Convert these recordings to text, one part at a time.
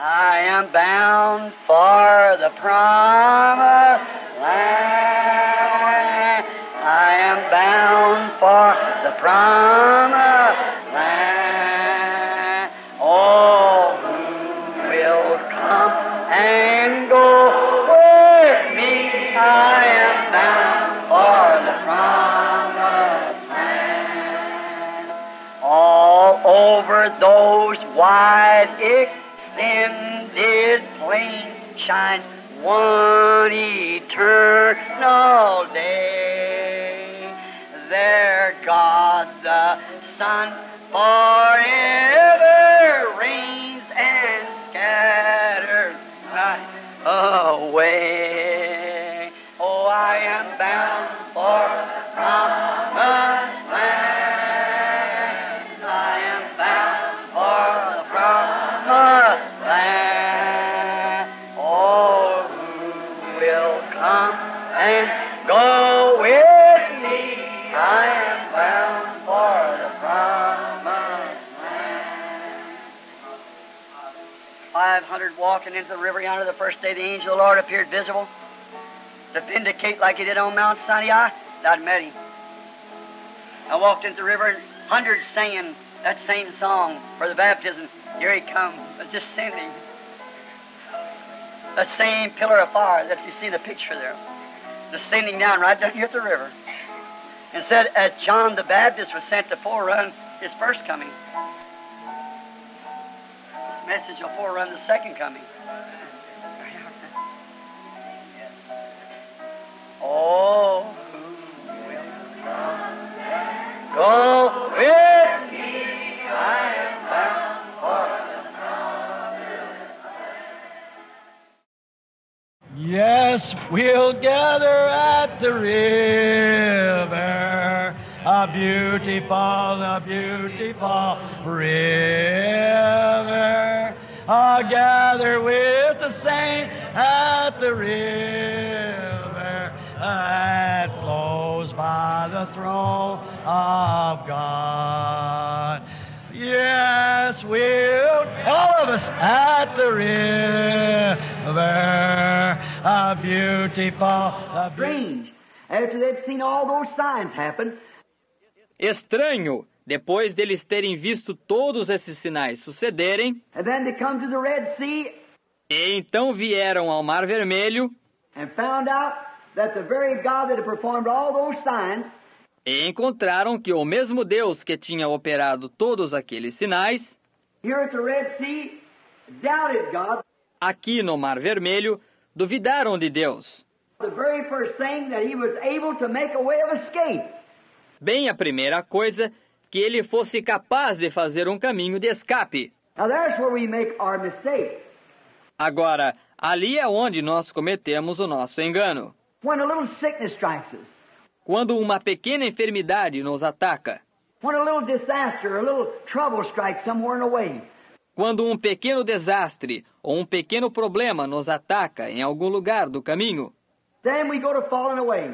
I am bound for the promised land. I am bound for the promised land. Oh, who will come and go with me? I am bound for the promised land. All over those wide extended plains shines one eternal day. There God the Son forever reigns and scatters night away. Oh, I am bound for the promised land. I am bound for the promised land. Oh, who will come and go with me? I am bound for the promised land. 500 walking into the river yonder the first day the angel of the Lord appeared visible to vindicate like he did on Mount Sinai. I'd met him. I walked into the river and hundreds singing that same song for the baptism. Here he comes, descending. That same pillar of fire that you see in the picture there, descending down right down here at the river. And said, as John the Baptist was sent to forerun his first coming, this message will forerun the second coming. Oh, who will come? Go with me. I am bound for the promised land. Yes, we'll gather at the river, a beautiful river. I'll gather with the saints at the river that flows by the throne of God. Yes, we'll, all of us, at the river, a beautiful, Strange. After they'd seen all those signs happen, Estranho, depois deles terem visto todos esses sinais sucederem, and then they come to the Red Sea e então vieram ao Mar Vermelho and found out that the very God that had performed all those signs e encontraram que o mesmo Deus que tinha operado todos aqueles sinais, here at the Red Sea doubted God. aqui no Mar Vermelho, duvidaram de Deus. The very first thing that he was able to make a way of escape. Bem a primeira coisa, que ele fosse capaz de fazer um caminho de escape. Now there's where we make our mistake. Agora, ali é onde nós cometemos o nosso engano. When a little sickness strikes us, Quando uma pequena enfermidade nos ataca, when a little disaster, a little trouble strikes somewhere in the way, quando um pequeno desastre ou um pequeno problema nos ataca em algum lugar do caminho, then we go to falling away.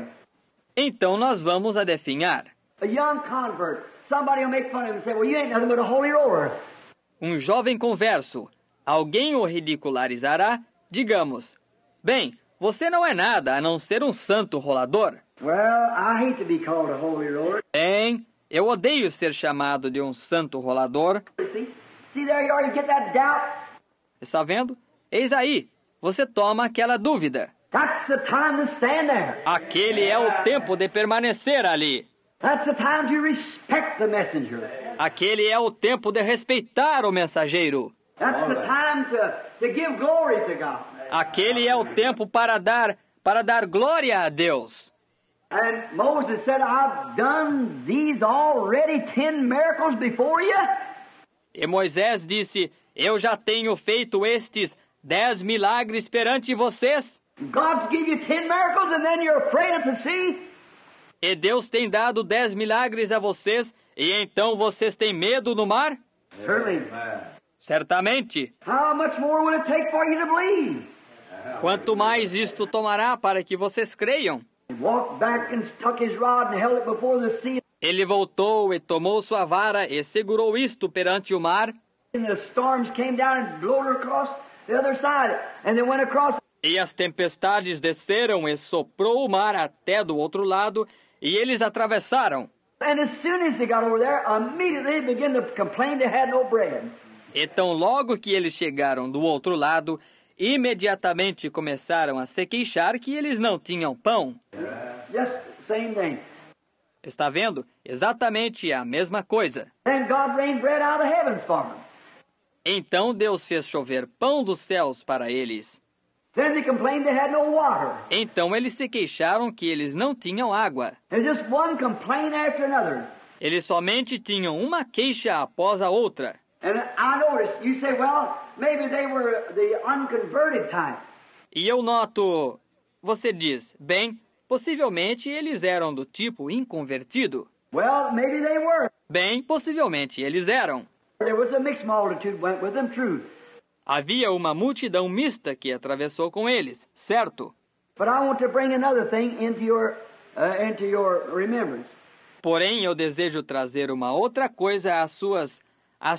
então nós vamos a definhar. A young convert, somebody will make fun of him and say, well, you ain't nothing but a holy roller. Um jovem converso, alguém o ridicularizará, digamos, bem, você não é nada a não ser um santo rolador. Well, I hate to be called a holy roller. Bem, eu odeio ser chamado de um santo rolador. See there you are, you get that doubt. Está vendo? Eis aí, você toma aquela dúvida. That's the time to stand there. Aquele é o tempo de permanecer ali. That's the time to respect the messenger. Aquele é o tempo de respeitar o mensageiro. That's the time to give glory to God. Aquele é o tempo para dar glória a Deus. And Moses said, I've done these already 10 miracles before you. E Moisés disse, eu já tenho feito estes 10 milagres perante vocês. God's give you 10 miracles and then you're afraid of the sea. E Deus tem dado 10 milagres a vocês, e então vocês têm medo no mar? Certainly. Certamente. How much more will it take for you to believe? Quanto mais isto tomará para que vocês creiam? He walked back and stuck his rod and held it before the sea. Ele voltou e tomou sua vara e segurou isto perante o mar. And the storms came down and blew her across the other side. And they went across. E as tempestades desceram e soprou o mar até do outro lado, e eles atravessaram. And as soon as they got over there, immediately they began to complain they had no bread. Então, logo que eles chegaram do outro lado, imediatamente começaram a se queixar que eles não tinham pão. Just same thing. Está vendo? Exatamente a mesma coisa. Then God rained bread out of heavens for them. Então Deus fez chover pão dos céus para eles. Then they complained they had no water. Então eles se queixaram que eles não tinham água. And just one complaint after another. Eles somente tinham uma queixa após a outra. And I noticed, you say, well, maybe they were the unconverted type. E eu noto, você diz, bem, possivelmente eles eram do tipo inconvertido. Well, maybe they were. Bem, possivelmente eles eram. There was a mixed multitude went with them, true. Havia uma multidão mista que atravessou com eles, certo? But I want to bring another thing into your remembrance. Porém, eu desejo trazer uma outra coisa às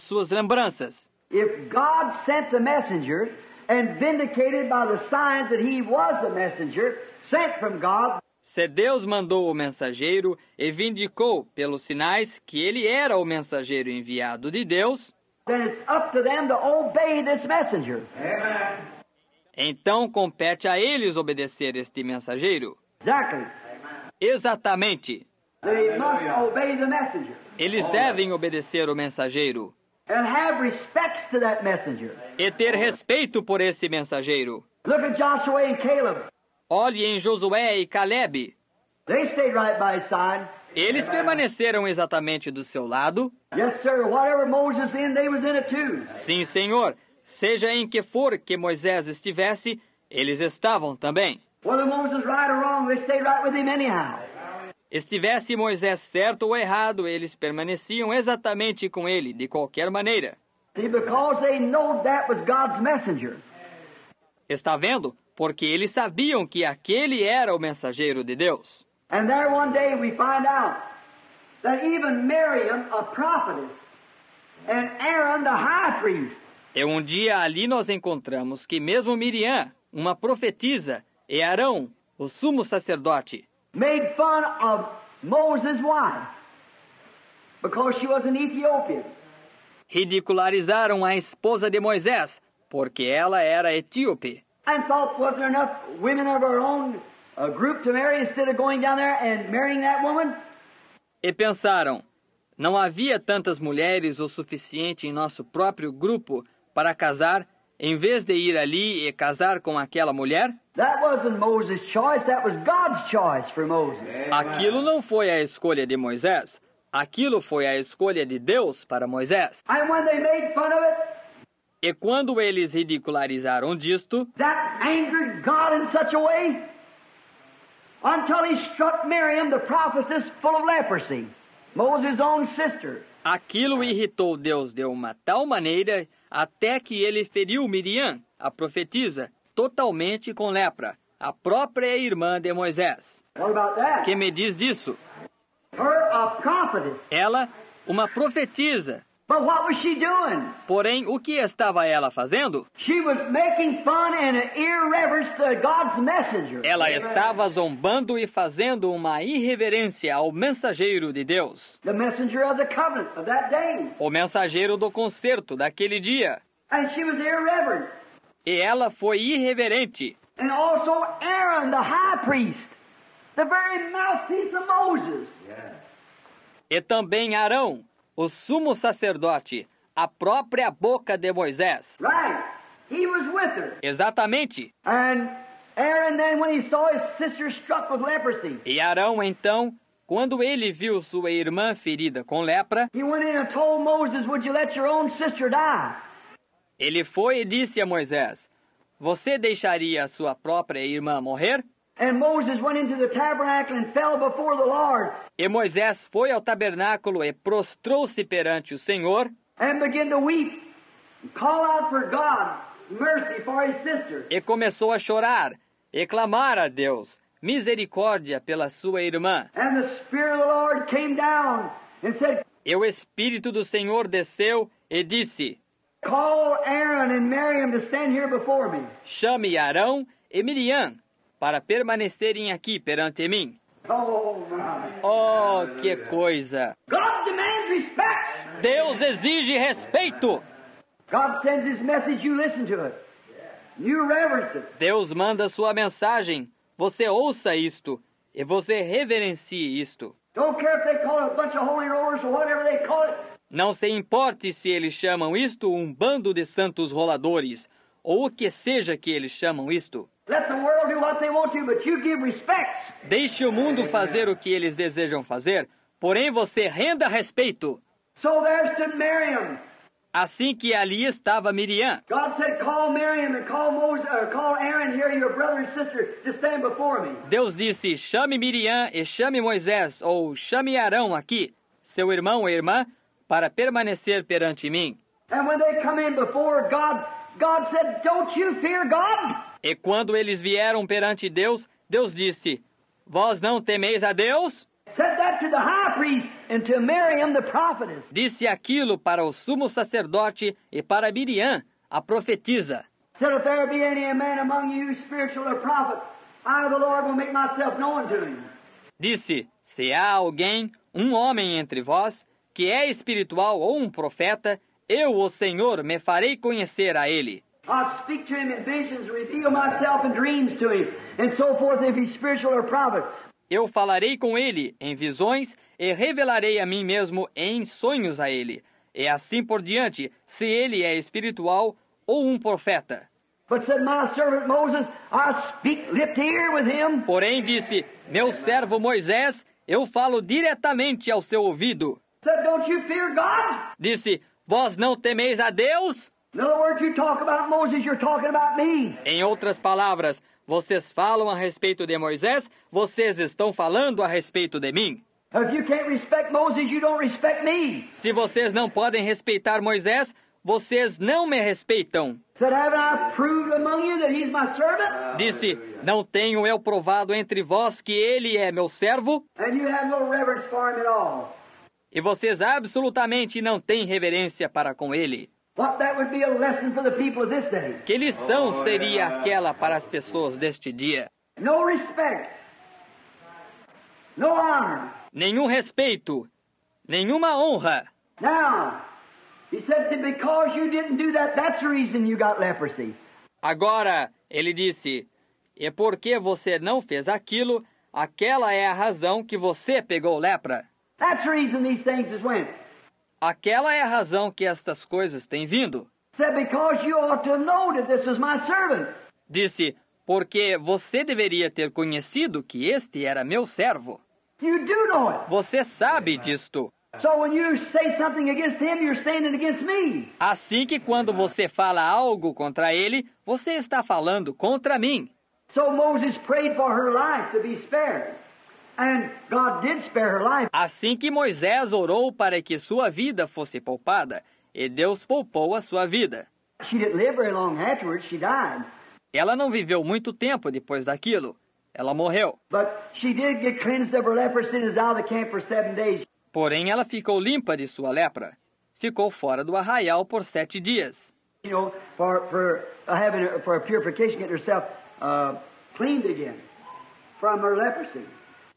suas lembranças. If God sent the messenger and vindicated by the signs that he was the messenger sent from God, se Deus mandou o mensageiro e vindicou pelos sinais que ele era o mensageiro enviado de Deus, then it's up to them to obey this messenger. Amen. Então compete a eles obedecer este mensageiro. Exactly. Exatamente. They must obey the messenger Eles devem obedecer o mensageiro and have respects to that messenger. e ter respeito por esse mensageiro. Look at Joshua and Caleb. Olhe em Josué e Calebe. They stayed right by his side. Eles permaneceram exatamente do seu lado. Yes, sir. Whatever Moses in, they was in it too. Sim, Senhor. Seja em que for que Moisés estivesse, eles estavam também. Whether Moses right or wrong, they stayed right with him anyhow. Estivesse Moisés certo ou errado, eles permaneciam exatamente com ele, de qualquer maneira. See, because they know that was God's messenger. Está vendo? Porque eles sabiam que aquele era o mensageiro de Deus. And there one day we find out that even Miriam, a prophetess, and Aaron, the high priest, E um dia ali nós encontramos que mesmo Miriam, uma profetisa, e Arão, o sumo sacerdote, made fun of Moses' wife because she was an Ethiopian. ridicularizaram a esposa de Moisés, porque ela era etíope. And thought, wasn't there enough women of our own group to marry instead of going down there and marrying that woman? E pensaram, não havia tantas mulheres o suficiente em nosso próprio grupo para casar, em vez de ir ali e casar com aquela mulher? That wasn't Moses' choice, that was God's choice for Moses. Aquilo não foi a escolha de Moisés. Aquilo foi a escolha de Deus para Moisés. And when they made fun of it, E quando eles ridicularizaram disto, that angered God in such a way until he struck Miriam, the prophetess, full of leprosy, Moses' own sister. aquilo irritou Deus de uma tal maneira até que ele feriu Miriam, a profetisa, totalmente com lepra, a própria irmã de Moisés. What about that? Que me diz disso? Her, a prophetess. Ela, uma profetisa. But what was she doing? Porém, o que estava ela fazendo? She was making fun and an irreverence to God's messenger. Ela estava zombando e fazendo uma irreverência ao mensageiro de Deus, The messenger of the covenant of that day. o mensageiro do concerto daquele dia. And she was irreverent. E ela foi irreverente. And also Aaron, the high priest, the very mouthpiece of Moses. E também Arão, o sumo sacerdote, a própria boca de Moisés. Right. He was with her. Exatamente. And Aaron then, when he saw his sister struck with leprosy, E Arão, então, quando ele viu sua irmã ferida com lepra, he went in and told Moses, would you let your own sister die? ele foi e disse a Moisés, você deixaria a sua própria irmã morrer? And Moses went into the tabernacle and fell before the Lord E Moisés foi ao tabernáculo e prostrou-se perante o Senhor and began to weep and call out for God mercy for his sister. e começou a chorar e clamar a Deus misericórdia pela sua irmã. And the Spirit of the Lord came down and said, E o Espírito do Senhor desceu e disse, Call Aaron and Miriam to stand here before me. Chame Arão e Miriam para permanecerem aqui perante mim. Oh, my. Oh, que coisa! God demands respect. Deus exige respeito. God sends His message, you listen to it. You reverence it. Deus manda sua mensagem. Você ouça isto e você reverencie isto. Don't care if they call it a bunch of holy rollers or whatever they call it. Não se importe se eles chamam isto um bando de santos roladores, ou o que seja que eles chamam isto. Let the world do what they want to, but you give respect. Deixe o mundo fazer o que eles desejam fazer, porém você renda respeito. So there stood Miriam. Assim que ali estava Miriam. God said, call Miriam and call Moses, or call Aaron here, your brother and sister, to stand before me. Deus disse, chame Miriam e chame Moisés, ou chame Arão aqui, seu irmão e irmã, para permanecer perante mim. And when they come in before God, God said, don't you fear God? E quando eles vieram perante Deus, Deus disse, vós não temeis a Deus? Said that to the high priest and to Miriam the prophetess. Disse aquilo para o sumo sacerdote e para Miriam, a profetisa. Said, if there be any man among you, spiritual or prophet, I, the Lord, will make myself known to him. Disse, se há alguém, um homem entre vós, que é espiritual ou um profeta, eu, o Senhor, me farei conhecer a ele. I'll speak to him in visions, reveal myself in dreams to him, and so forth if he's spiritual or prophet. Eu falarei com ele em visões e revelarei a mim mesmo em sonhos a ele. E assim por diante, se ele é espiritual ou um profeta. But said, my servant Moses, I speak lip to ear with him. Porém disse, meu servo Moisés, eu falo diretamente ao seu ouvido. Said, don't you fear God? Disse, vós não temeis a Deus? In other words, you talk about Moses, you're talking about me. Em outras palavras, vocês falam a respeito de Moisés, vocês estão falando a respeito de mim. If you can't respect Moses, you don't respect me. Se vocês não podem respeitar Moisés, vocês não me respeitam. Said, haven't I proved among you that he's my servant? Disse, não tenho eu provado entre vós que ele é meu servo? And you have no reverence for him at all. E vocês absolutamente não têm reverência para com ele. What that would be a lesson for the people of this day. Que lição seria aquela para as pessoas deste dia? No respect. No honor. Nenhum respeito, nenhuma honra. Now, he said that because you didn't do that, that's the reason you got leprosy. Agora, ele disse, e porque você não fez aquilo, aquela é a razão que você pegou lepra. That's the reason these things has went. Aquela é a razão que estas coisas têm vindo. Said because you ought to know that this was my servant. Disse, porque você deveria ter conhecido que este era meu servo. You do know it. Você sabe disto. So when you say something against him, you're saying it against me. Assim que quando você fala algo contra ele, você está falando contra mim. So Moses prayed for her life to be spared. And God did spare her life. Assim que Moisés orou para que sua vida fosse poupada, e Deus poupou a sua vida. She didn't live very long afterwards. She died. Ela não viveu muito tempo depois daquilo. Ela morreu. But she did get cleansed of her leprosy and was out of the camp for 7 days. Porém, ela ficou limpa de sua lepra. Ficou fora do arraial por 7 dias. You know, for purification, get herself cleaned again from her leprosy.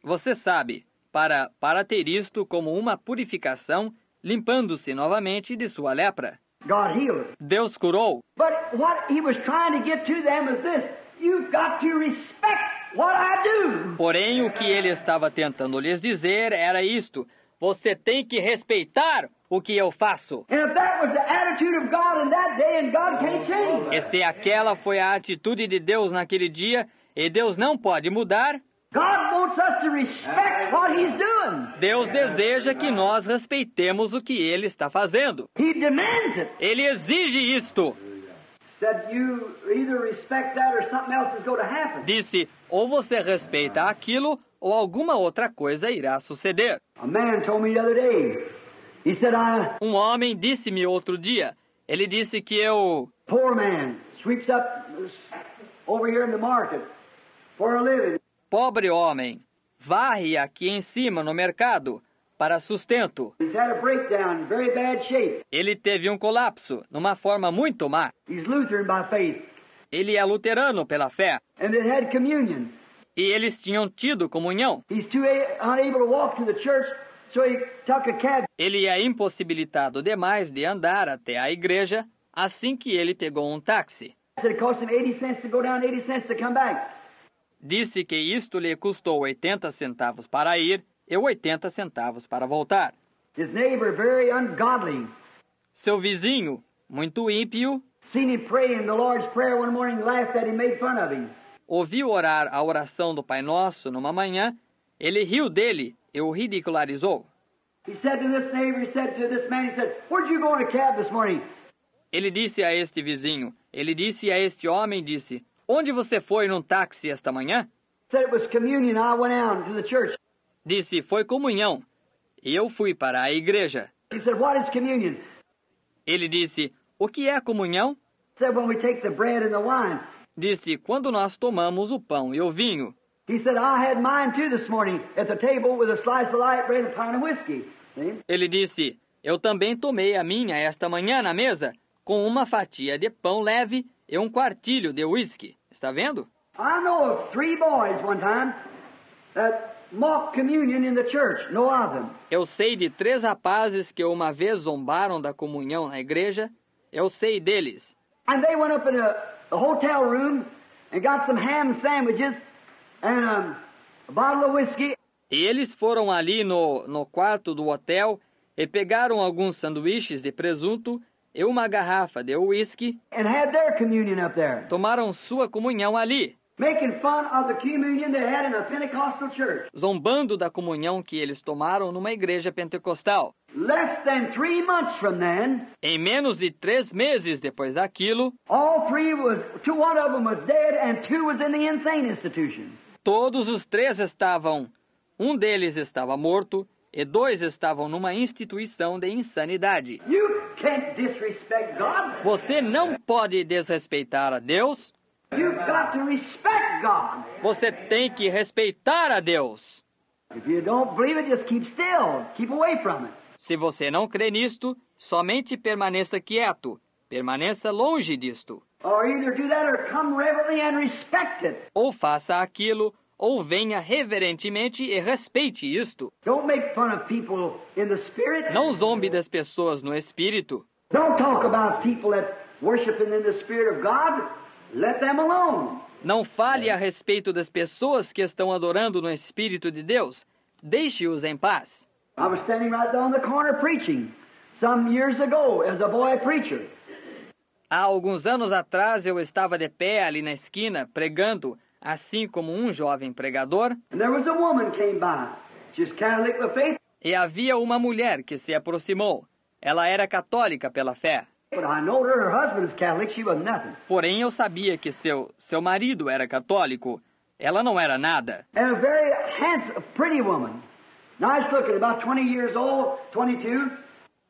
Você sabe, para ter isto como uma purificação, limpando-se novamente de sua lepra. God healed her. Deus curou. But what he was trying to get to them is this. You've got to respect what I do. Porém, o que ele estava tentando lhes dizer era isto. Você tem que respeitar o que eu faço. And if that was the attitude of God in that day, and God can't change. E se aquela foi a atitude de Deus naquele dia, e Deus não pode mudar, God wants us to respect what he's doing. Deus deseja que nós respeitemos o que ele está fazendo. He demands it. Ele exige isto. Said you either respect that or something else is going to happen. Disse, ou você respeita aquilo, ou alguma outra coisa irá suceder. A man told me the other day. He said, Um homem disse-me outro dia. Ele disse que eu... poor man, sweeps up over here in the market for a living. Pobre homem, varre aqui em cima no mercado para sustento. He's had a breakdown, very bad shape. Ele teve um colapso, numa forma muito má. He's Lutheran by faith. Ele é luterano pela fé. And they had communion. E eles tinham tido comunhão. He's unable to walk to the church, so he took a cab. Ele é impossibilitado demais de andar até a igreja, assim que ele pegou um táxi. Said it cost him 80 cents to go down, 80 cents to come back. Disse que isto lhe custou 80 centavos para ir e 80 centavos para voltar. His neighbor, very ungodly, Seu vizinho, muito ímpio, seen him praying the Lord's Prayer one morning, laughed at him, made fun of him. ouviu orar a oração do Pai Nosso numa manhã, ele riu dele e o ridicularizou. He said to this neighbor, he said to this man, he said, "Where'd you go in a cab this morning?" Ele disse a este vizinho, ele disse a este homem, disse, onde você foi num táxi esta manhã? Said it was communion. I went out to the church. Disse, foi comunhão. E eu fui para a igreja. He said, "What is communion?" Ele disse, o que é comunhão? Said, "When we take the bread and the wine." Disse, quando nós tomamos o pão e o vinho. He said, "I had mine too this morning at the table with a slice of light bread and a pint of whiskey." See? Ele disse, eu também tomei a minha esta manhã na mesa, com uma fatia de pão leve e um quartilho de uísque. Está vendo? I know of 3 boys one time that mocked communion in the church. Know of them. Eu sei de 3 rapazes que uma vez zombaram da comunhão na igreja. Eu sei deles. And they went up in a hotel room and got some ham sandwiches and a bottle of whiskey. E eles foram ali no quarto do hotel e pegaram alguns sanduíches de presunto e uma garrafa de uísque. And had their communion up there. Tomaram sua comunhão ali, Making fun of the communion they had in a Pentecostal church. zombando da comunhão que eles tomaram numa igreja pentecostal. Less than 3 months from then, Em menos de 3 meses depois daquilo, all 3 one of them was dead and 2 was in the insane institution. todos os 3 estavam, um deles estava morto e 2 estavam numa instituição de insanidade. You can't disrespect God. Você não pode desrespeitar a Deus, You've got to respect God. você tem que respeitar a Deus. If you don't believe it, just keep still. Keep away from it. Se você não crê nisto, somente permaneça quieto, permaneça longe disto. Or either do that or come reverently and respect it. Ou faça aquilo, ou venha reverentemente e respeite isto. Don't make fun of people in the spirit. Não zombe das pessoas no espírito. Don't talk about people that's worshiping in the spirit of God. Let them alone. Não fale a respeito das pessoas que estão adorando no Espírito de Deus. Deixe-os em paz. I was standing right there on the corner preaching some years ago as a boy preacher. Há alguns anos atrás eu estava de pé ali na esquina pregando, assim como um jovem pregador, And there was a woman came by. She's Catholic with faith, e havia uma mulher que se aproximou. Ela era católica pela fé. but I know her husband's Catholic. She was nothing. Porém eu sabia que seu marido era católico. Ela não era nada. And a very handsome, pretty woman. Nice looking, about 20 years old, 22.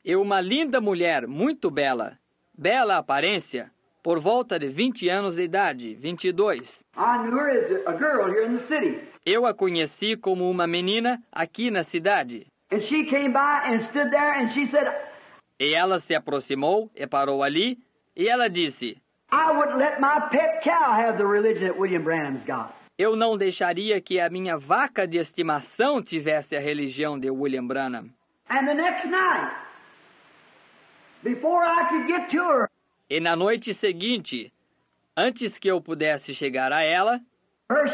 E uma linda mulher, muito bela. Bela aparência, por volta de 20 anos de idade, 22. I knew her as a girl here in the city. Eu a conheci como uma menina aqui na cidade. And she came by and stood there and she said, E ela se aproximou e parou ali, e ela disse, I wouldn't let my pet cow have the religion that William Branham's got. eu não deixaria que a minha vaca de estimação tivesse a religião de William Branham. And the next night, before I could get to her, E na noite seguinte, antes que eu pudesse chegar a ela,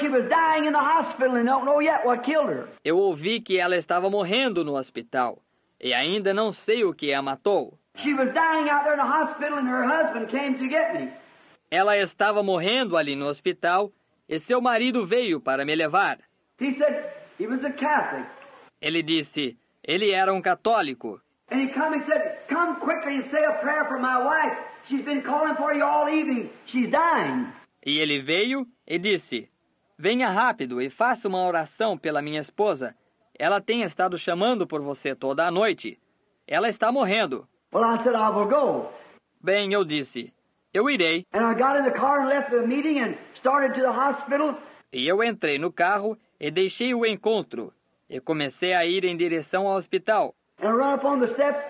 she was dying in the hospital and don't know yet what killed her. eu ouvi que ela estava morrendo no hospital, e ainda não sei o que a matou. She was dying out there in the hospital and her husband came to get me. Ela estava morrendo ali no hospital, e seu marido veio para me levar. He said he was a Catholic. Ele disse, ele era um católico. And he come and said, come quickly and say a prayer for my wife. She's been calling for you all evening. She's dying. E ele veio e disse, venha rápido e faça uma oração pela minha esposa. Ela tem estado chamando por você toda a noite. Ela está morrendo. Well, I said, I will go. Bem, eu disse, eu irei. And I got in the car and left the meeting and started to the hospital. E eu entrei no carro e deixei o encontro. E comecei a ir em direção ao hospital. And I run up on the steps.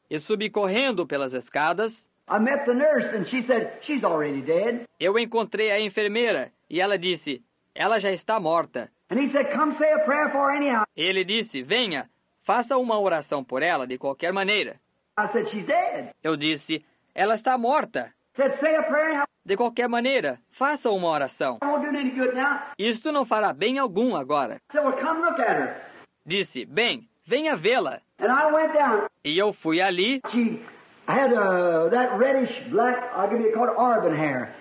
E subi correndo pelas escadas. I met the nurse and she said, she's already dead. Eu encontrei a enfermeira e ela disse, ela já está morta. And he said, come say a prayer for her anyhow. Ele disse, venha, faça uma oração por ela de qualquer maneira. I said, she's dead. Eu disse, ela está morta. Said, say a prayer anyhow. De qualquer maneira, faça uma oração. It won't do any good now. Isto não fará bem algum agora. I said, well, come look at her. Disse, bem, venha vê-la. And I went down. E eu fui ali. She had that reddish black, I'll give you called auburn hair.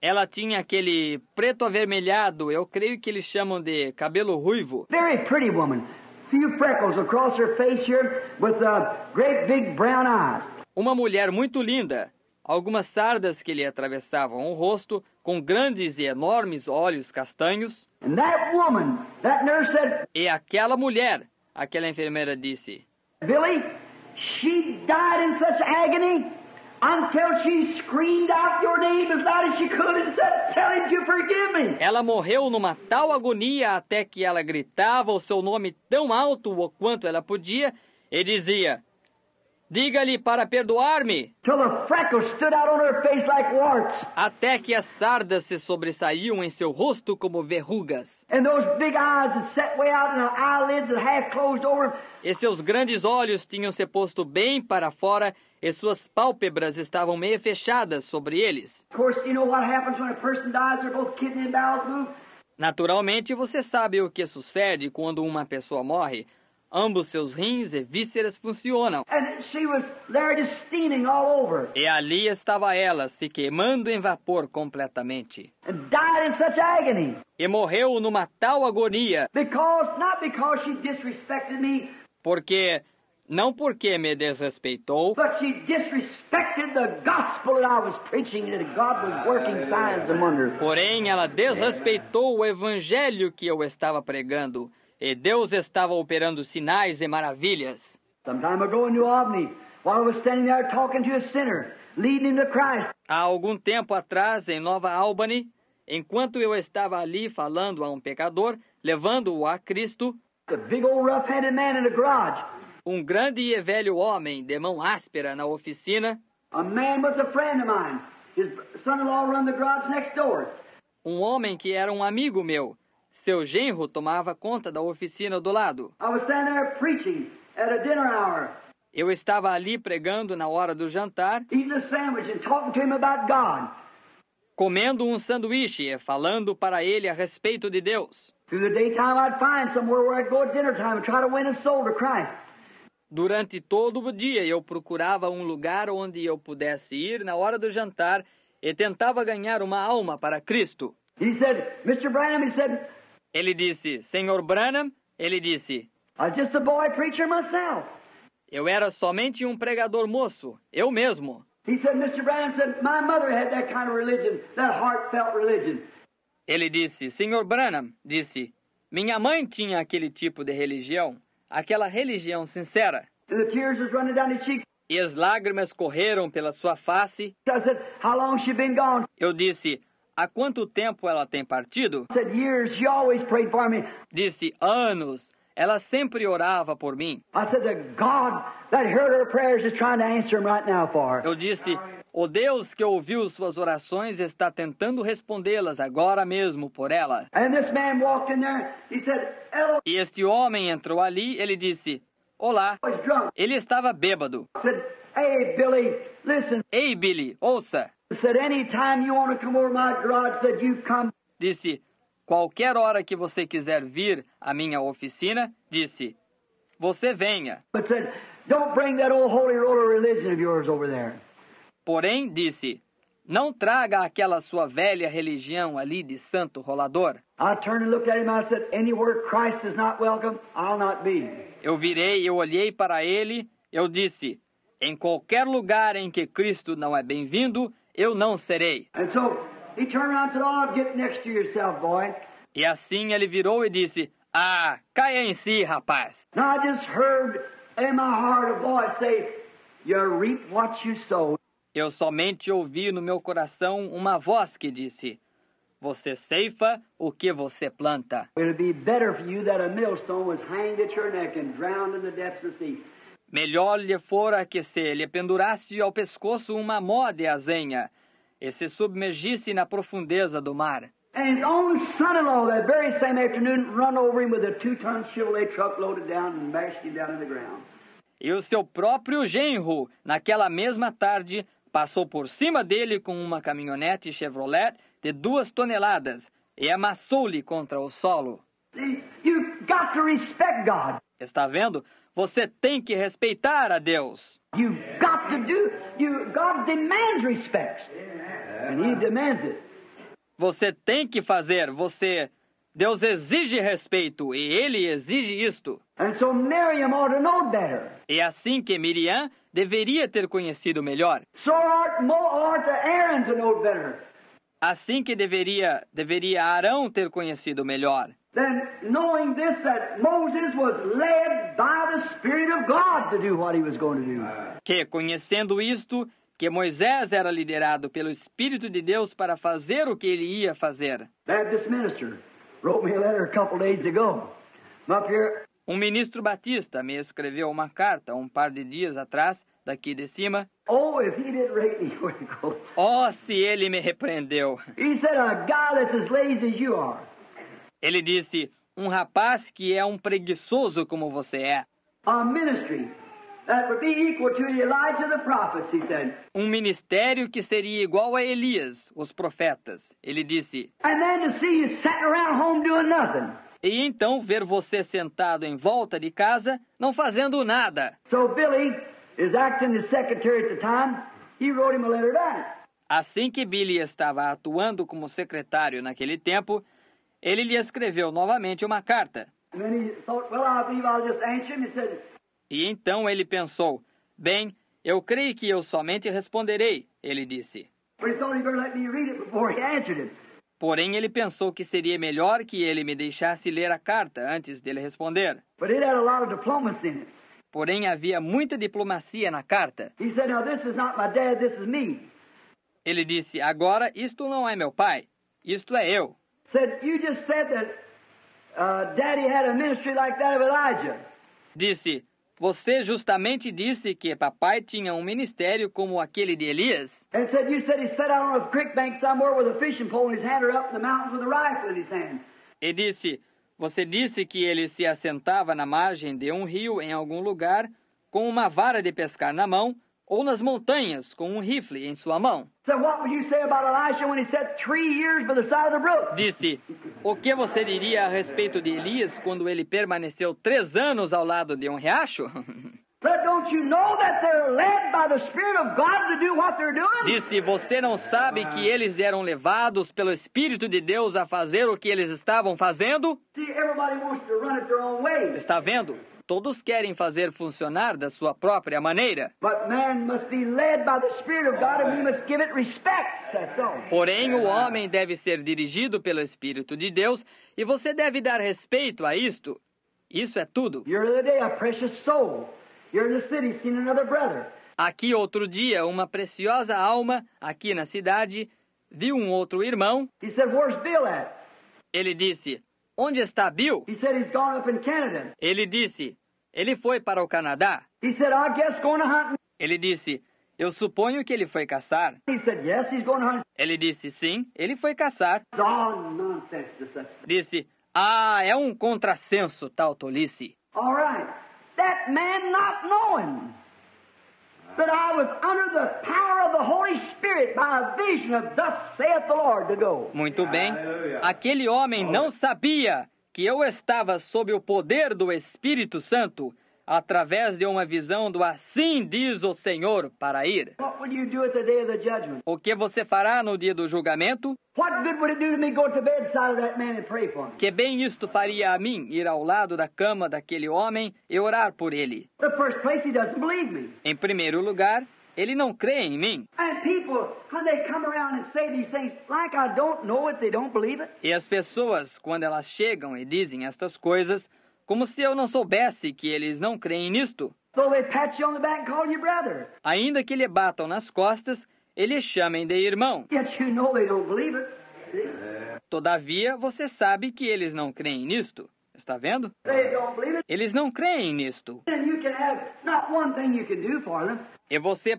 Ela tinha aquele preto avermelhado, eu creio que eles chamam de cabelo ruivo. Very pretty woman. Few freckles across her face here with great big brown eyes. Uma mulher muito linda. Algumas sardas que lhe atravessavam o rosto, com grandes e enormes olhos castanhos. And that woman, that nurse said, E aquela mulher, aquela enfermeira disse, Billy, she died in such agony until she screamed out your name as loud as she could and said, tell him to forgive me. ela morreu numa tal agonia até que ela gritava o seu nome tão alto o quanto ela podia e dizia, diga-lhe para perdoar-me, Till the freckles stood out on her face like warts. até que as sardas se sobressaíam em seu rosto como verrugas. And those big eyes that set way out and the eyelids that half closed over. E seus grandes olhos tinham se posto bem para fora e suas pálpebras estavam meio fechadas sobre eles. Of course, you know what happens when a person dies, they're both kidney and bowels move. Naturalmente, você sabe o que sucede quando uma pessoa morre. Ambos seus rins e vísceras funcionam. And she was there just steaming all over. E ali estava ela, se queimando em vapor completamente. And died in such agony. E morreu numa tal agonia, Not because she disrespected me, não porque me desrespeitou, but she disrespected the gospel that I was preaching and that God was working signs and wonders. porém ela desrespeitou o evangelho que eu estava pregando, e Deus estava operando sinais e maravilhas. Some time ago in New Albany, while I was standing there talking to a sinner, leading him to Christ, Há algum tempo atrás, em Nova Albany, enquanto eu estava ali falando a um pecador, levando-o a Cristo, a big old rough-handed man in a garage. um grande e velho homem de mão áspera na oficina, A man was a friend of mine. His son-in-law run the garage next door. um homem que era um amigo meu. Seu genro tomava conta da oficina do lado. I was standing there preaching at a dinner hour, Eu estava ali pregando na hora do jantar, eating a sandwich and talking to him about God. comendo um sanduíche e falando para ele a respeito de Deus. Through the daytime, I'd find somewhere where I'd go at dinner time and try to win a soul to Christ. Durante todo o dia eu procurava um lugar onde eu pudesse ir na hora do jantar e tentava ganhar uma alma para Cristo. He said, Mr. Branham, he said, Ele disse, Senhor Branham, ele disse, I was just a boy preacher myself. eu era somente um pregador moço, eu mesmo. He said, Mr. Branham said, my mother had that kind of religion, that heartfelt religion. Ele disse, Senhor Branham, disse, minha mãe tinha aquele tipo de religião, aquela religião sincera. And the tears was running down his cheeks. E as lágrimas correram pela sua face. I said, how long she been gone? Eu disse, há quanto tempo ela tem partido? I said, years. She always prayed for me. Disse, anos. Ela sempre orava por mim. I said, the God that heard her prayers is trying to answer them right now for her. Eu disse, o Deus que ouviu suas orações está tentando respondê-las agora mesmo por ela. And this man walked in there. He said, Ella E este homem entrou ali, ele disse, olá. was drunk. Ele estava bêbado. I said, hey, Billy, listen. Ei, Billy, ouça. I said, anytime you want to come over to my garage, said, you come. Disse, qualquer hora que você quiser vir à minha oficina, disse, você venha. But said, don't bring that old holy roller religion of yours over there. Porém, disse, não traga aquela sua velha religião ali de santo rolador. I turned and looked at him. I said, anywhere Christ is not welcome, I'll not be. Eu virei, eu olhei para ele, eu disse, em qualquer lugar em que Cristo não é bem-vindo, eu não serei. And so he turned around and said, oh, get next to yourself, boy. E assim ele virou e disse, ah, caia em si, rapaz. Now I just heard in my heart a voice say, you reap what you sow. Eu somente ouvi no meu coração uma voz que disse, Você ceifa o que você planta. It would be better for you that a millstone was hanged at your neck and drowned in the depths of the sea. Melhor lhe fora que se lhe pendurasse ao pescoço uma mó de azenha e se submergisse na profundeza do mar. And his own son-in-law that very same afternoon run over him with a 2-ton Chevrolet truck loaded down and mashed him down to the ground. E o seu próprio genro, naquela mesma tarde, passou por cima dele com uma caminhonete Chevrolet de 2 toneladas e amassou-lhe contra o solo. See, you've got to respect God. Está vendo? Você tem que respeitar a Deus. You've got to God demands respect. And He demands it. Você tem que fazer, Deus exige respeito e Ele exige isto. And so Miriam ought to know better. É assim que Miriam deveria ter conhecido melhor. So ought Aaron to know better. Assim que deveria Arão ter conhecido melhor. Then knowing this, that Moses was led by the Spirit of God to do what he was going to do. Que, conhecendo isto, que Moisés era liderado pelo Espírito de Deus para fazer o que ele ia fazer. Baptist minister wrote me a letter a couple days ago. I'm up here. Um ministro batista me escreveu uma carta um par de dias atrás, daqui de cima. Oh, if he didn't rate me, where he goes. Oh, se ele me repreendeu. He said, a guy that's as lazy as you are. Ele disse, um rapaz que é um preguiçoso como você é. A ministry that would be equal to Elijah the prophets, he said. Um ministério que seria igual a Elias, os profetas. Ele disse. And then to see you sitting around home doing nothing. E então ver você sentado em volta de casa, não fazendo nada. So Billy is acting as secretary at the time. He wrote him a letter back. Assim que Billy estava atuando como secretário naquele tempo, ele lhe escreveu novamente uma carta. And then he thought, well, I believe I'll just answer him. He said, E então ele pensou, bem, eu creio que eu somente responderei, ele disse. but he thought he better let me read it before he answered it. Porém, ele pensou que seria melhor que ele me deixasse ler a carta antes dele responder. But it had a lot of diplomacy in it. Porém, havia muita diplomacia na carta. He said, now this is not my dad, this is me. Ele disse, agora, isto não é meu pai, isto é eu. Said, you just said that Daddy had a ministry like that of Elijah. Disse, você justamente disse que papai tinha um ministério como aquele de Elias. And said, you said he sat out on a creek bank somewhere with a fishing pole in his hand or up in the mountains with a rifle in his hand. E disse, você disse que ele se assentava na margem de um rio em algum lugar com uma vara de pescar na mão ou nas montanhas com um rifle em sua mão. Said, what would you say about Elisha when he sat 3 years by the side of the brook? Disse, o que você diria a respeito de Elias quando ele permaneceu 3 anos ao lado de um riacho? Said, don't you know that they're led by the Spirit of God to do what they're doing? Disse, você não sabe que eles eram levados pelo Espírito de Deus a fazer o que eles estavam fazendo? See, everybody wants to run it their own way. Está vendo? Todos querem fazer funcionar da sua própria maneira. But man must be led by the Spirit of God and we must give it respect. That's all. Porém, o homem deve ser dirigido pelo Espírito de Deus e você deve dar respeito a isto. Isso é tudo. You're the other day a precious soul. You're in the city seeing another brother. Aqui outro dia, uma preciosa alma, aqui na cidade, viu um outro irmão. He said, where's Bill at? Ele disse, onde está Bill? He said, he's gone up in Canada. Ele disse, ele foi para o Canadá. He said, I guess going to hunt. Ele disse, eu suponho que ele foi caçar. He said, yes, he's going to hunt. Ele disse, sim, ele foi caçar. Oh, nonsense to such. Disse, é um contrassenso tal tolice. All right. That man not knowing that I was under the power of the Holy Spirit by a vision of thus saith the Lord to go. Muito bem. Aquele homem não sabia que eu estava sob o poder do Espírito Santo através de uma visão do assim diz o Senhor para ir. What will you do at the day of the judgment? O que você fará no dia do julgamento? What good would it do to me go to the bedside of that man and pray for him? Que bem isto faria a mim ir ao lado da cama daquele homem e orar por ele. The first place, he doesn't believe me. Em primeiro lugar, ele não crê em mim. And people, when they come around and say these things, like I don't know it, they don't believe it. E as pessoas, quando elas chegam e dizem estas coisas, como se eu não soubesse que eles não creem nisto. So they pat you on the back and call you brother. Ainda que lhe batam nas costas, eles chamem de irmão. Yet you know they don't believe it. Todavia, você sabe que eles não creem nisto. Está vendo? They don't believe it. Eles não creem nisto. And you can have not one thing you can do for them. E você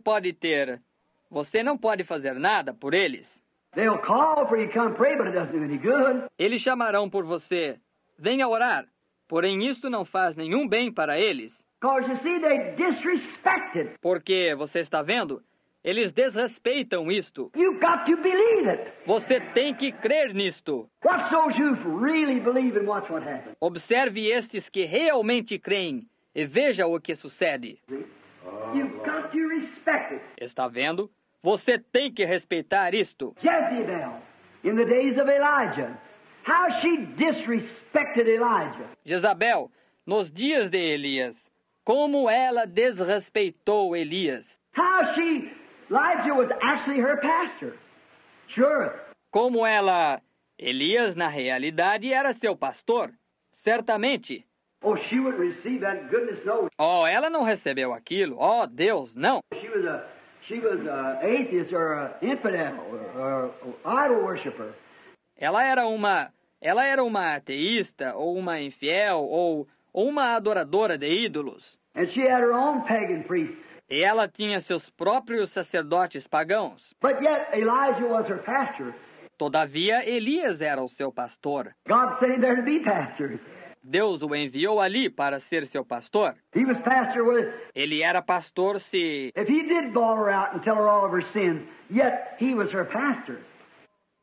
não pode fazer nada por eles. They'll call for you to come pray, but it doesn't do any good. Eles chamarão por você. Venha orar. Porém, isto não faz nenhum bem para eles. Because you see, they disrespect it. Porque, você está vendo? Eles desrespeitam isto. You've got to believe it. Você tem que crer nisto. Watch those who really believe and watch what happens. Observe estes que realmente creem e veja o que sucede. You've got to respect it. Está vendo? Você tem que respeitar isto. Jezebel, in the days of Elijah, how she disrespected Elijah. Jezabel, nos dias de Elias, como ela desrespeitou Elias. How Elijah was actually her pastor. Sure. Como Elias, na realidade, era seu pastor. Certamente. Oh, she wouldn't receive that goodness, no. Oh, ela não recebeu aquilo. Oh, Deus, não. She was a atheist or a infidel or idol worshiper. Ela era uma ateísta, ou uma infiel, ou uma adoradora de ídolos. And she had her own pagan priest. E ela tinha seus próprios sacerdotes pagãos. But yet Elijah was her pastor. Todavia, Elias era o seu pastor. God sent him there to be pastor. Deus o enviou ali para ser seu pastor. He was pastor with. Ele era pastor se... If he did bawl her out and tell her all of her sins, yet he was her pastor.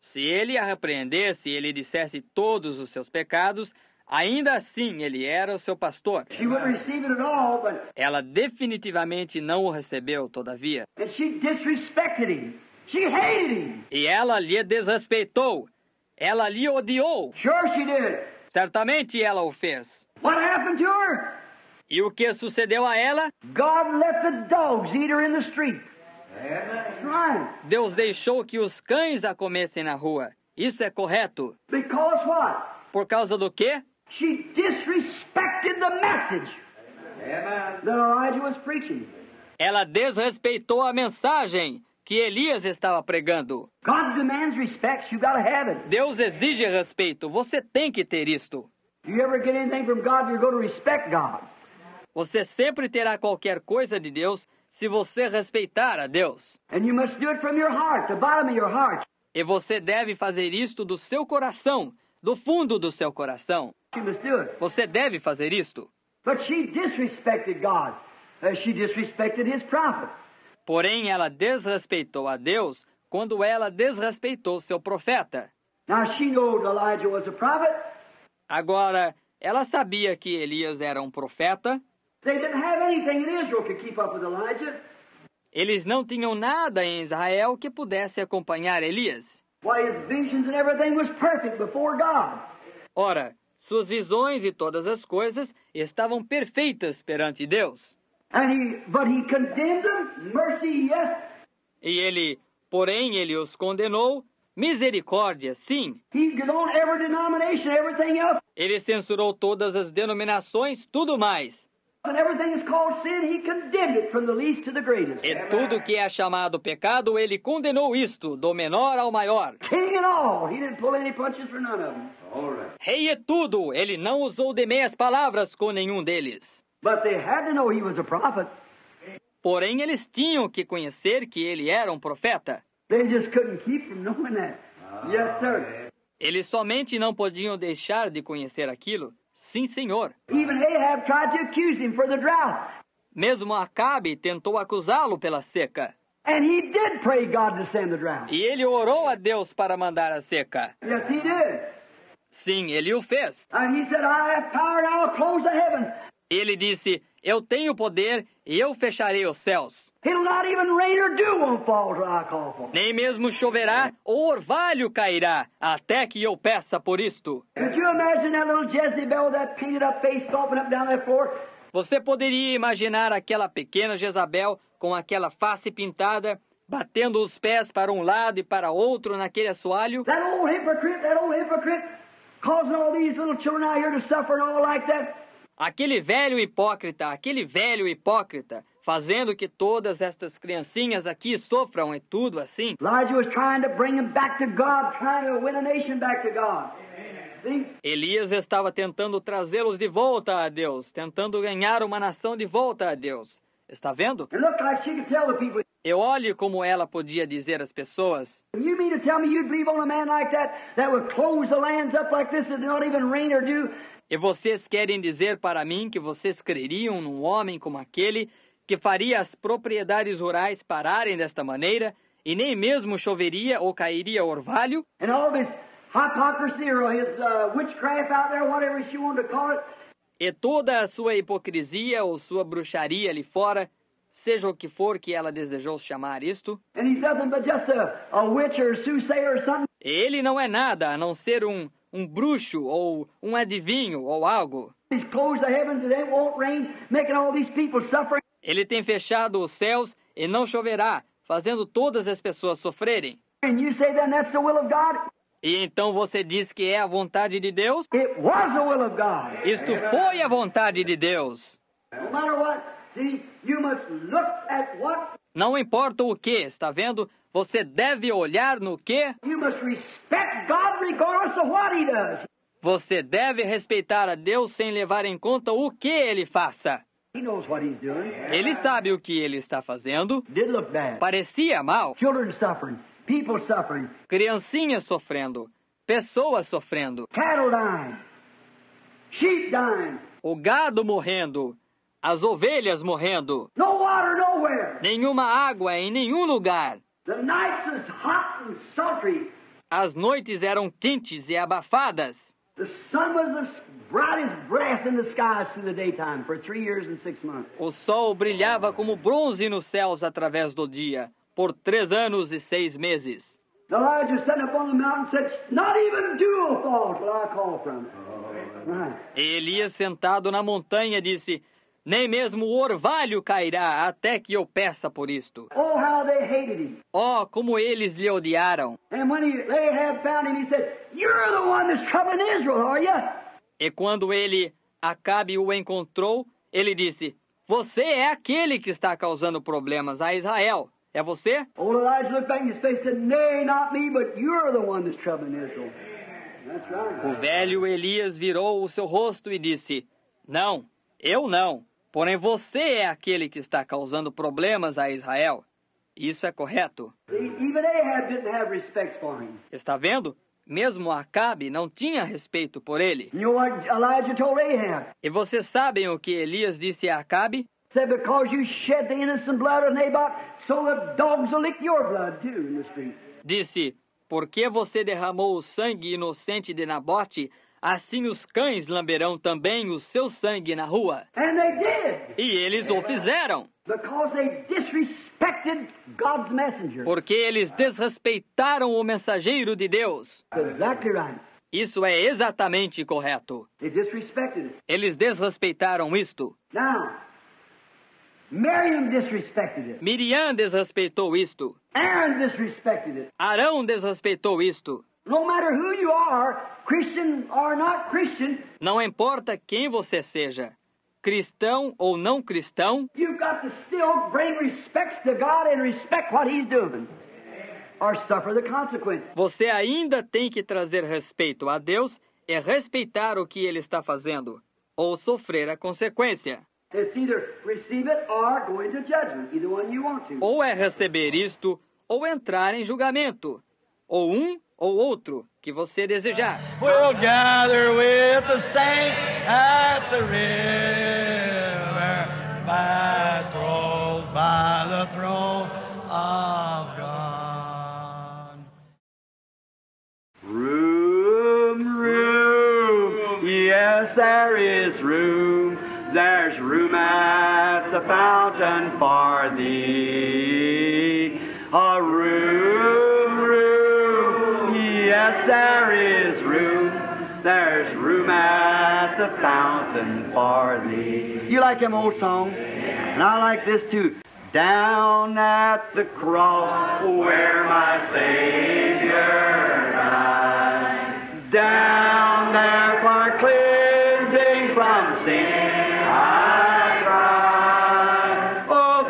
Se ele a repreendesse e ele dissesse todos os seus pecados, ainda assim ele era o seu pastor. She wouldn't receive it at all, but. Ela definitivamente não o recebeu, todavia. And she disrespected him. She hated him. E ela lhe desrespeitou. Ela lhe odiou. Sure she did. Certamente ela o fez. What happened to her? E o que sucedeu a ela? God let the dogs eat her in the street. That's right. Deus deixou que os cães a comessem na rua. Isso é correto. Because what? Por causa do quê? She disrespected the message that Elijah was preaching. Ela desrespeitou a mensagem que Elias estava pregando. God demands respect. You got to have it. Deus exige respeito. Você tem que ter isto. If you ever get anything from God, you're going to respect God. Você sempre terá qualquer coisa de Deus se você respeitar a Deus. And you must do it from your heart, the bottom of your heart. E você deve fazer isto do seu coração, do fundo do seu coração. You must do it. Você deve fazer isto. But she disrespected God. She disrespected his prophet. Porém, ela desrespeitou a Deus quando ela desrespeitou seu profeta. Now she knew Elijah was a prophet. Agora, ela sabia que Elias era um profeta. They didn't have anything in Israel to keep up with Elijah. Eles não tinham nada em Israel que pudesse acompanhar Elias. Why, his visions and everything was perfect before God. Ora, suas visões e todas as coisas estavam perfeitas perante Deus. But he condemned them. Mercy, yes. E porém, ele os condenou. Misericórdia, sim. He condoned every denomination, everything else. Ele censurou todas as denominações, tudo mais. And everything is called sin, he condemned it from the least to the greatest. E tudo que é chamado pecado, ele condenou isto, do menor ao maior. King and all. He didn't pull any punches for none of them. All right. Rei e tudo, ele não usou de meias palavras com nenhum deles. But they had to know he was a prophet. Porém, eles tinham que conhecer que ele era um profeta. They just couldn't keep from knowing that. Yes, sir. Eles somente não podiam deixar de conhecer aquilo. Sim, senhor. Even Ahab tried to accuse him for the drought. Mesmo Acabe tentou acusá-lo pela seca. And he did pray God to send the drought. E ele orou a Deus para mandar a seca. Yes, he did. Sim, ele o fez. And he said, I have power and I'll close the heavens. Ele disse, eu tenho poder e eu fecharei os céus. It'll not even rain or dew won't fall till I call for it. Nem mesmo choverá ou orvalho cairá, até que eu peça por isto. Could you imagine that little Jezebel with that painted up face stomping up down that floor? Você poderia imaginar aquela pequena Jezabel com aquela face pintada, batendo os pés para um lado e para outro naquele assoalho? That old hypocrite, causing all these little children out here to suffer and all like that. Aquele velho hipócrita, fazendo que todas estas criancinhas aqui sofram e tudo assim. Elijah was trying to bring them back to God, trying to win a nation back to God. See? Elias estava tentando trazê-los de volta a Deus, tentando ganhar uma nação de volta a Deus. Está vendo? It looked like she could tell the people, E olhe como ela podia dizer às pessoas: you mean to tell me you'd believe on a man like that would close the lands up like this and not even rain or dew? e vocês querem dizer para mim que vocês creriam num homem como aquele que faria as propriedades rurais pararem desta maneira e nem mesmo choveria ou cairia orvalho? And all this hypocrisy or his witchcraft out there, whatever she wanted to call it. E toda a sua hipocrisia ou sua bruxaria ali fora, seja o que for que ela desejou chamar isto, And he's nothing but just a witch or a soothsayer or something. ele não é nada a não ser um bruxo ou um adivinho ou algo. He's closed the heavens and it won't rain, making all these people suffering. Ele tem fechado os céus e não choverá, fazendo todas as pessoas sofrerem. And you say then that's the will of God? E então você diz que é a vontade de Deus? It was the will of God. Isto foi a vontade de Deus. No matter what, see, you must look at what, Não importa o que, está vendo? Você deve olhar no que? you must respect God regardless of what He does. Você deve respeitar a Deus sem levar em conta o que Ele faça. He knows what He's doing. Ele sabe o que Ele está fazendo. Did look bad. Parecia mal. Children suffering, people suffering, Criancinhas sofrendo. Pessoas sofrendo. cattle dying, sheep dying, O gado morrendo. As ovelhas morrendo. no water nowhere. Nenhuma água em nenhum lugar. The nights was hot and sultry. As noites eram quentes e abafadas. The sun was as bright as brass in the skies through the daytime for 3 years and 6 months. O sol brilhava como bronze nos céus através do dia, por 3 anos e 6 meses. Elijah stood up on the mountain and said, not even dew will fall till I call from it. Right. E Elias, sentado na montanha, disse: nem mesmo o orvalho cairá até que eu peça por isto. Oh, how they hated him. Oh, como eles lhe odiaram! And when Ahab found him, he said, you're the one that's troubling Israel, are you? E quando Acabe o encontrou, ele disse: você é aquele que está causando problemas a Israel. É você? Old Elijah looked back in his face and said, nay, not me, but you're the one that's troubling Israel. That's right. O velho Elias virou o seu rosto e disse: não, eu não. Porém você é aquele que está causando problemas a Israel. Isso é correto. Even Ahab didn't have respect for him. Está vendo? Mesmo Acabe não tinha respeito por ele. You know what Elijah told Ahab? E vocês sabem o que Elias disse a Acabe? Said, because you shed the innocent blood of Naboth, so the dogs will lick your blood too in the street. Disse: porque você derramou o sangue inocente de Nabote, assim os cães lamberão também o seu sangue na rua. And they did. E eles o fizeram, Because they disrespected God's messenger. porque eles desrespeitaram o mensageiro de Deus. That's exactly right. Isso é exatamente correto. They disrespected it. Eles desrespeitaram isto. Now, Miriam disrespected it. Miriam desrespeitou isto. Aaron disrespected it. Arão desrespeitou isto. No matter who you are, Christian or not Christian, Não importa quem você seja, cristão ou não cristão, you've got to still bring respects to God and respect what He's doing, or suffer the consequence. você ainda tem que trazer respeito a Deus e respeitar o que Ele está fazendo, ou sofrer a consequência. It's either receive it or go into judgment, either one you want to. Ou é receber isto, ou entrar em julgamento, ou um ou outro que você desejar. We'll gather with the saints at the river, by the throne of God. Room, yes, there is room. There's room at the fountain for thee. A room, yes, there is room. There's room at the fountain for thee. You like them old songs? And I like this too. Down at the cross where my Savior died. Down there for cleansing from sin I cried. Oh,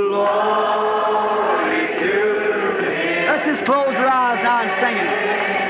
Glory to Him. Let's just close our eyes now and sing it.